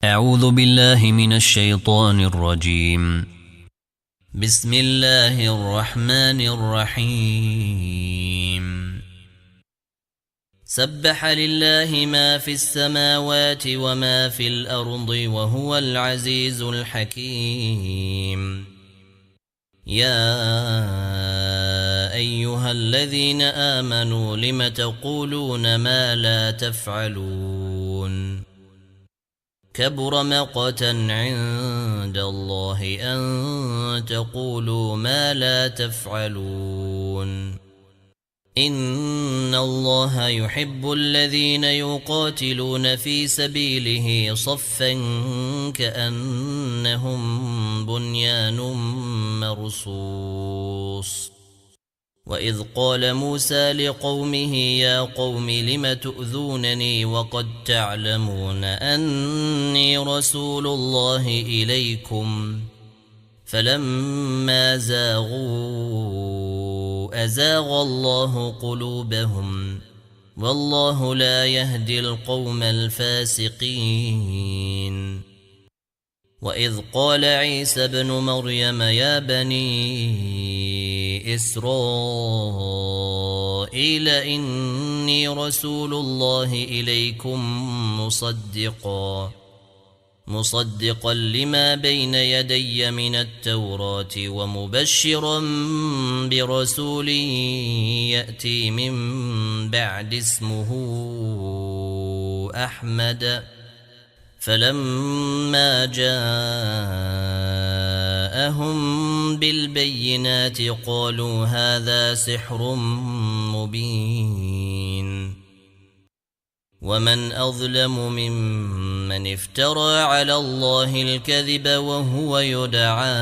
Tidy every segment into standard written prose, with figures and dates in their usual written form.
أعوذ بالله من الشيطان الرجيم. بسم الله الرحمن الرحيم. سبح لله ما في السماوات وما في الأرض وهو العزيز الحكيم. يا أيها الذين آمنوا لم تقولون ما لا تفعلون؟ كبر مقتا عند الله أن تقولوا ما لا تفعلون. إن الله يحب الذين يقاتلون في سبيله صفا كأنهم بنيان مرصوص. وإذ قال موسى لقومه يا قوم لم تؤذونني وقد تعلمون أني رسول الله إليكم فلما زاغوا أزاغ الله قلوبهم والله لا يهدي القوم الفاسقين. وإذ قال عيسى ابن مريم يا بني إسرائيل إني رسول الله إليكم مصدقا لما بين يدي من التوراة ومبشرا برسول يأتي من بعد اسمه أحمد. فلما جاءهم بالبينات قالوا هذا سحر مبين. ومن أظلم ممن افترى على الله الكذب وهو يدعى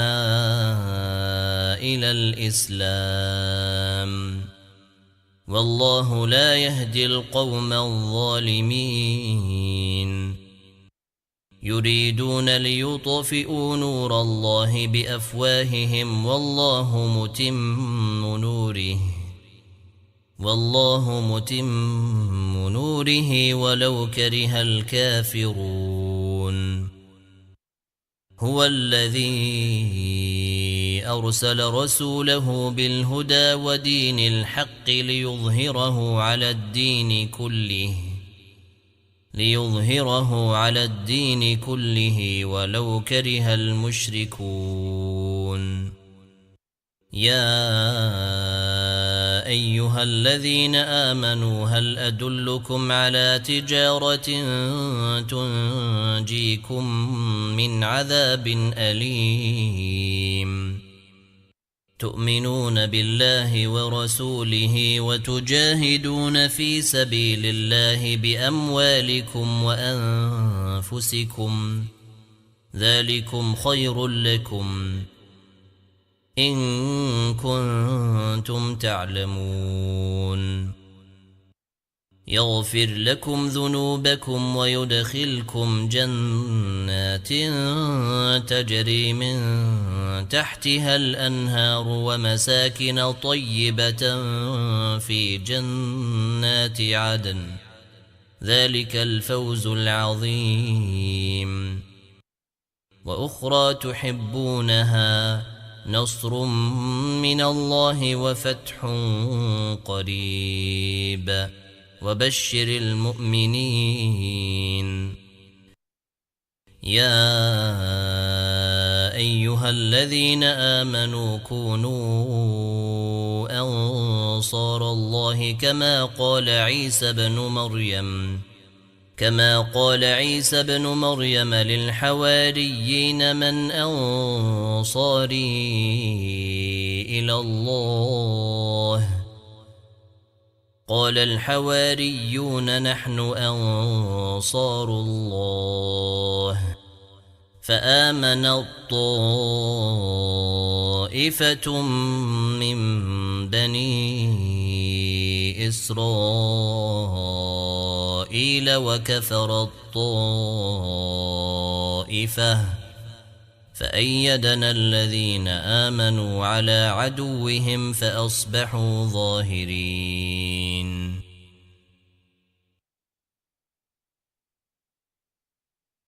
إلى الإسلام والله لا يهدي القوم الظالمين. يريدون ليطفئوا نور الله بأفواههم والله متم نوره ولو كره الكافرون. هو الذي أرسل رسوله بالهدى ودين الحق ليظهره على الدين كله ولو كره المشركون. يا أيها الذين آمنوا هل أدلكم على تجارة تنجيكم من عذاب أليم؟ تؤمنون بالله ورسوله وتجاهدون في سبيل الله بأموالكم وأنفسكم ذلكم خير لكم إن كنتم تعلمون. يغفر لكم ذنوبكم ويدخلكم جنات تجري من تحتها الأنهار ومساكن طيبة في جنات عدن ذلك الفوز العظيم. وأخرى تحبونها نصر من الله وفتح قريب وبشر المؤمنين. يا أيها الذين آمنوا كونوا أنصار الله كما قال عيسى بن مريم للحواريين من أنصاري إلى الله؟ قال الحواريون نحن أنصار الله. فآمن الطائفة من بني إسرائيل وكفر الطائفة فأيدنا الذين آمنوا على عدوهم فأصبحوا ظاهرين.